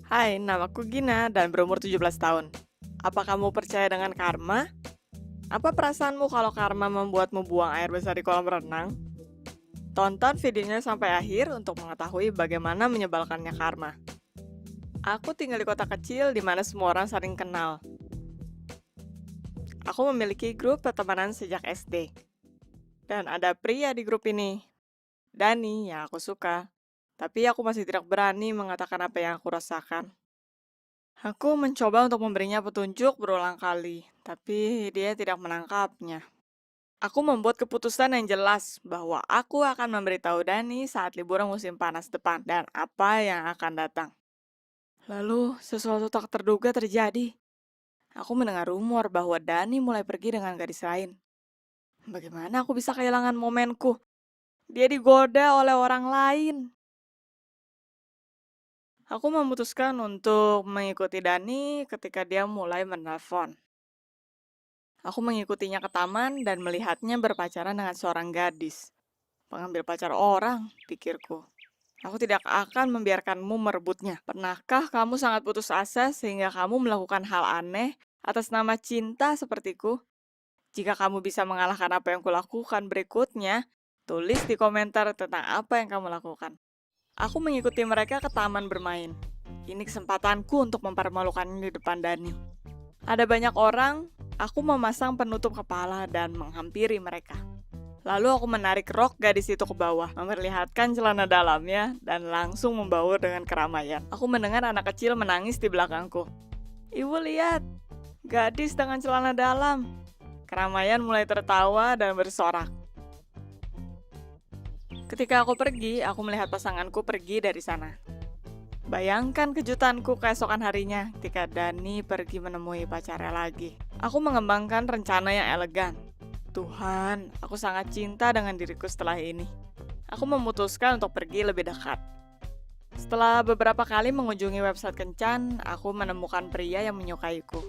Hai, namaku Gina dan berumur 17 tahun. Apa kamu percaya dengan karma? Apa perasaanmu kalau karma membuatmu buang air besar di kolam renang? Tonton videonya sampai akhir untuk mengetahui bagaimana menyebalkannya karma. Aku tinggal di kota kecil di mana semua orang saling kenal. Aku memiliki grup pertemanan sejak SD. Dan ada pria di grup ini, Dani, yang aku suka. Tapi aku masih tidak berani mengatakan apa yang aku rasakan. Aku mencoba untuk memberinya petunjuk berulang kali, tapi dia tidak menangkapnya. Aku membuat keputusan yang jelas bahwa aku akan memberitahu Dani saat liburan musim panas depan dan apa yang akan datang. Lalu, sesuatu tak terduga terjadi. Aku mendengar rumor bahwa Dani mulai pergi dengan gadis lain. Bagaimana aku bisa kehilangan momenku? Dia digoda oleh orang lain. Aku memutuskan untuk mengikuti Dani ketika dia mulai menelpon. Aku mengikutinya ke taman dan melihatnya berpacaran dengan seorang gadis. Pengambil pacar orang, pikirku. Aku tidak akan membiarkanmu merebutnya. Pernahkah kamu sangat putus asa sehingga kamu melakukan hal aneh atas nama cinta sepertiku? Jika kamu bisa mengalahkan apa yang kulakukan berikutnya, tulis di komentar tentang apa yang kamu lakukan. Aku mengikuti mereka ke taman bermain. Ini kesempatanku untuk mempermalukannya di depan Dani. Ada banyak orang, aku memasang penutup kepala dan menghampiri mereka. Lalu aku menarik rok gadis itu ke bawah, memperlihatkan celana dalamnya, dan langsung membaur dengan keramaian. Aku mendengar anak kecil menangis di belakangku. Ibu lihat, gadis dengan celana dalam. Keramaian mulai tertawa dan bersorak. Ketika aku pergi, aku melihat pasanganku pergi dari sana. Bayangkan kejutanku keesokan harinya ketika Dani pergi menemui pacarnya lagi. Aku mengembangkan rencana yang elegan. Tuhan, aku sangat cinta dengan diriku setelah ini. Aku memutuskan untuk pergi lebih dekat. Setelah beberapa kali mengunjungi website kencan, aku menemukan pria yang menyukaiku.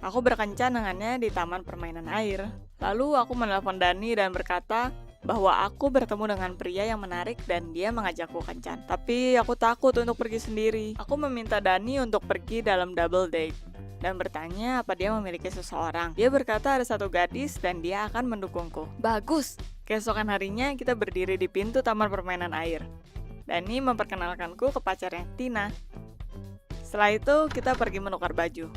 Aku berkencan dengannya di taman permainan air. Lalu aku menelpon Dani dan berkata bahwa aku bertemu dengan pria yang menarik dan dia mengajakku kencan. Tapi aku takut untuk pergi sendiri. Aku meminta Dani untuk pergi dalam double date dan bertanya apa dia memiliki seseorang. Dia berkata ada satu gadis dan dia akan mendukungku. Bagus! Keesokan harinya kita berdiri di pintu taman permainan air. Dani memperkenalkanku ke pacarnya, Tina. Setelah itu kita pergi menukar baju.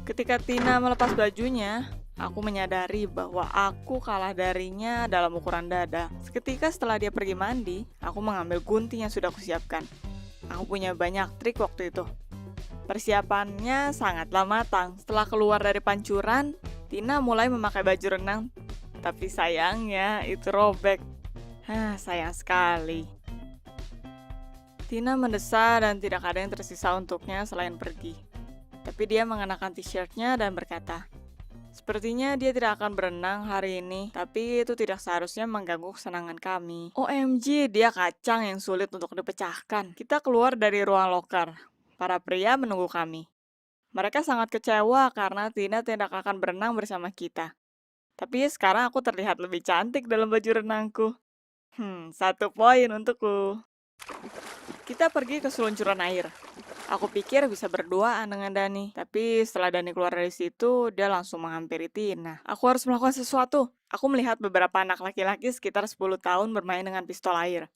Ketika Tina melepas bajunya, aku menyadari bahwa aku kalah darinya dalam ukuran dada. Seketika setelah dia pergi mandi, aku mengambil gunting yang sudah kusiapkan. Aku punya banyak trik waktu itu. Persiapannya sangatlah matang. Setelah keluar dari pancuran, Tina mulai memakai baju renang. Tapi sayangnya itu robek. Sayang sekali. Tina mendesak dan tidak ada yang tersisa untuknya selain pergi. Tapi dia mengenakan t-shirtnya dan berkata, sepertinya dia tidak akan berenang hari ini, tapi itu tidak seharusnya mengganggu kesenangan kami. OMG, dia kacang yang sulit untuk dipecahkan. Kita keluar dari ruang loker. Para pria menunggu kami. Mereka sangat kecewa karena Tina tidak akan berenang bersama kita. Tapi sekarang aku terlihat lebih cantik dalam baju renangku. 1 poin untukku. Kita pergi ke seluncuran air. Aku pikir bisa berduaan dengan Dani, tapi setelah Dani keluar dari situ, dia langsung menghampiri Tina. Aku harus melakukan sesuatu. Aku melihat beberapa anak laki-laki sekitar 10 tahun bermain dengan pistol air.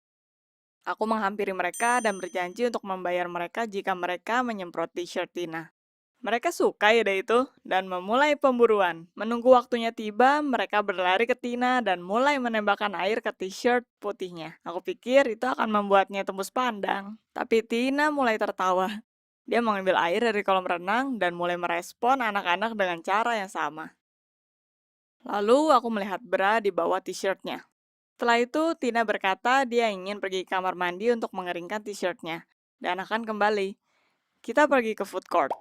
Aku menghampiri mereka dan berjanji untuk membayar mereka jika mereka menyemprot t-shirt Tina. Mereka suka ide itu dan memulai pemburuan. Menunggu waktunya tiba, mereka berlari ke Tina dan mulai menembakkan air ke t-shirt putihnya. Aku pikir itu akan membuatnya tembus pandang. Tapi Tina mulai tertawa. Dia mengambil air dari kolam renang dan mulai merespon anak-anak dengan cara yang sama. Lalu aku melihat bra di bawah t-shirtnya. Setelah itu, Tina berkata dia ingin pergi ke kamar mandi untuk mengeringkan t-shirtnya dan akan kembali. Kita pergi ke food court.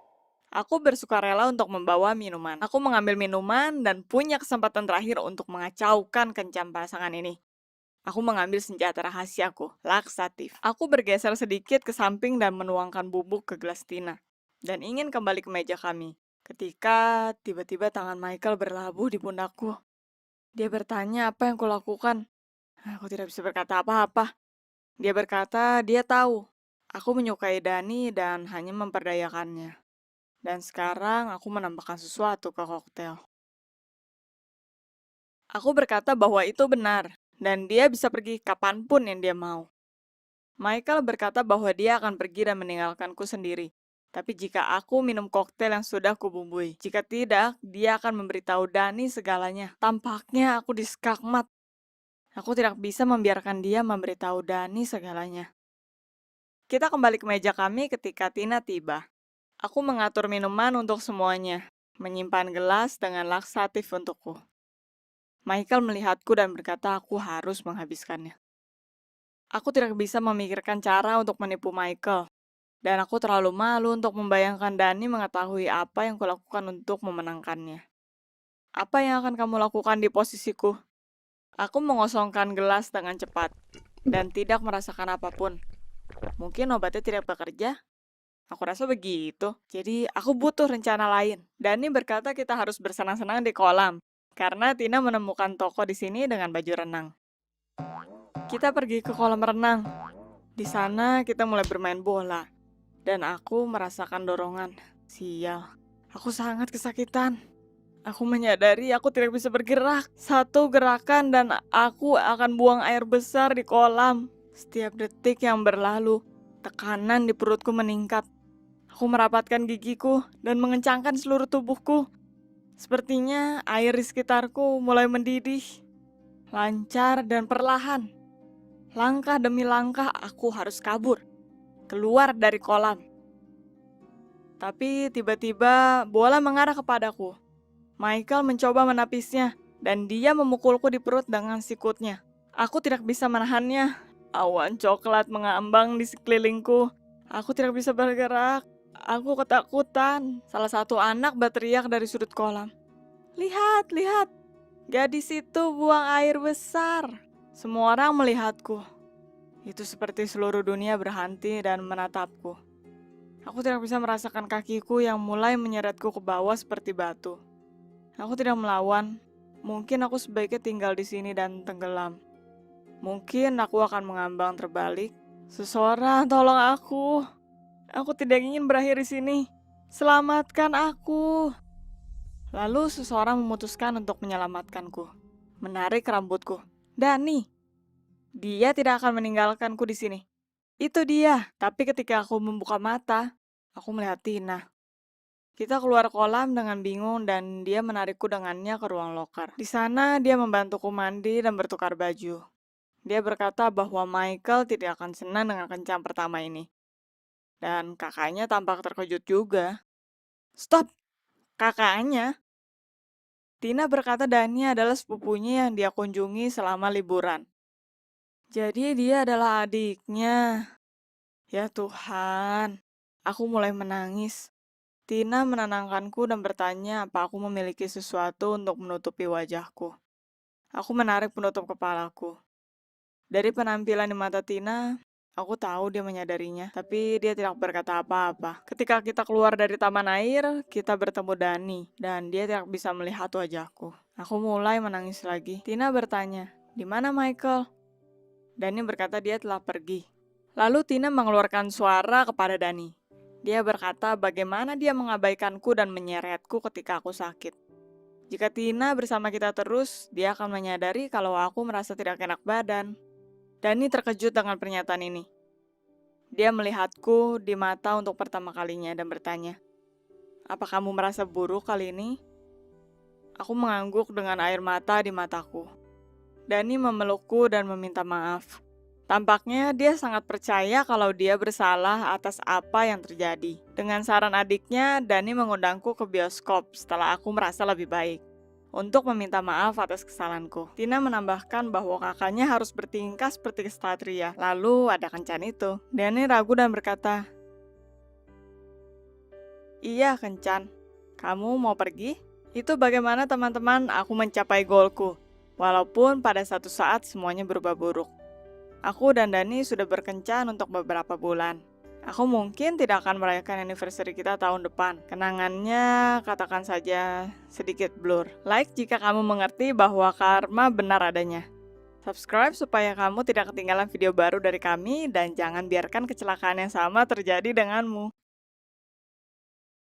Aku bersukarela untuk membawa minuman. Aku mengambil minuman dan punya kesempatan terakhir untuk mengacaukan kencan pasangan ini. Aku mengambil senjata rahasiaku, laksatif. Aku bergeser sedikit ke samping dan menuangkan bubuk ke gelas Tina. Dan ingin kembali ke meja kami. Ketika tiba-tiba tangan Michael berlabuh di pundakku. Dia bertanya apa yang kulakukan. Aku tidak bisa berkata apa-apa. Dia berkata dia tahu. Aku menyukai Dani dan hanya memperdayakannya. Dan sekarang aku menambahkan sesuatu ke koktail. Aku berkata bahwa itu benar, dan dia bisa pergi kapanpun yang dia mau. Michael berkata bahwa dia akan pergi dan meninggalkanku sendiri. Tapi jika aku minum koktail yang sudah kubumbui, jika tidak, dia akan memberitahu Dani segalanya. Tampaknya aku diskakmat. Aku tidak bisa membiarkan dia memberitahu Dani segalanya. Kita kembali ke meja kami ketika Tina tiba. Aku mengatur minuman untuk semuanya, menyimpan gelas dengan laksatif untukku. Michael melihatku dan berkata aku harus menghabiskannya. Aku tidak bisa memikirkan cara untuk menipu Michael, dan aku terlalu malu untuk membayangkan Dani mengetahui apa yang kulakukan untuk memenangkannya. Apa yang akan kamu lakukan di posisiku? Aku mengosongkan gelas dengan cepat, dan tidak merasakan apapun. Mungkin obatnya tidak bekerja? Aku rasa begitu. Jadi aku butuh rencana lain. Dani berkata kita harus bersenang-senang di kolam, karena Tina menemukan toko di sini dengan baju renang. Kita pergi ke kolam renang. Di sana kita mulai bermain bola. Dan aku merasakan dorongan. Sial, aku sangat kesakitan. Aku menyadari aku tidak bisa bergerak. Satu gerakan dan aku akan buang air besar di kolam. Setiap detik yang berlalu, tekanan di perutku meningkat. Aku merapatkan gigiku dan mengencangkan seluruh tubuhku. Sepertinya air di sekitarku mulai mendidih. Lancar dan perlahan. Langkah demi langkah aku harus kabur. Keluar dari kolam. Tapi tiba-tiba bola mengarah kepadaku. Michael mencoba menapisnya dan dia memukulku di perut dengan sikutnya. Aku tidak bisa menahannya. Awan coklat mengambang di sekelilingku. Aku tidak bisa bergerak. Aku ketakutan. Salah satu anak berteriak dari sudut kolam. Lihat, lihat. Gadis itu buang air besar. Semua orang melihatku. Itu seperti seluruh dunia berhenti dan menatapku. Aku tidak bisa merasakan kakiku yang mulai menyeretku ke bawah seperti batu. Aku tidak melawan. Mungkin aku sebaiknya tinggal di sini dan tenggelam. Mungkin aku akan mengambang terbalik. Seseorang, tolong aku. Aku tidak ingin berakhir di sini. Selamatkan aku. Lalu seseorang memutuskan untuk menyelamatkanku. Menarik rambutku. Dani. Dia tidak akan meninggalkanku di sini. Itu dia. Tapi ketika aku membuka mata, aku melihat Tina. Kita keluar kolam dengan bingung dan dia menarikku dengannya ke ruang loker. Di sana dia membantuku mandi dan bertukar baju. Dia berkata bahwa Michael tidak akan senang dengan kencan pertama ini. Dan kakaknya tampak terkejut juga. Stop! Kakaknya? Tina berkata Dani adalah sepupunya yang dia kunjungi selama liburan. Jadi dia adalah adiknya. Ya Tuhan, aku mulai menangis. Tina menenangkanku dan bertanya apa aku memiliki sesuatu untuk menutupi wajahku. Aku menarik penutup kepalaku. Dari penampilan di mata Tina, aku tahu dia menyadarinya, tapi dia tidak berkata apa-apa. Ketika kita keluar dari taman air, kita bertemu Dani, dan dia tidak bisa melihat wajahku. Aku mulai menangis lagi. Tina bertanya, "Di mana Michael?" Dani berkata dia telah pergi. Lalu Tina mengeluarkan suara kepada Dani. Dia berkata bagaimana dia mengabaikanku dan menyeretku ketika aku sakit. Jika Tina bersama kita terus, dia akan menyadari kalau aku merasa tidak enak badan. Dani terkejut dengan pernyataan ini. Dia melihatku di mata untuk pertama kalinya dan bertanya, "Apa kamu merasa buruk kali ini?" Aku mengangguk dengan air mata di mataku. Dani memelukku dan meminta maaf. Tampaknya dia sangat percaya kalau dia bersalah atas apa yang terjadi. Dengan saran adiknya, Dani mengundangku ke bioskop setelah aku merasa lebih baik. Untuk meminta maaf atas kesalahanku. Tina menambahkan bahwa kakaknya harus bertingkah seperti kesatria. Lalu ada kencan itu. Dani ragu dan berkata, "Iya kencan, kamu mau pergi?" Itu bagaimana teman-teman aku mencapai goalku. Walaupun pada satu saat semuanya berubah buruk. Aku dan Dani sudah berkencan untuk beberapa bulan. Aku mungkin tidak akan merayakan anniversary kita tahun depan. Kenangannya, katakan saja, sedikit blur. Like jika kamu mengerti bahwa karma benar adanya. Subscribe supaya kamu tidak ketinggalan video baru dari kami dan jangan biarkan kecelakaan yang sama terjadi denganmu.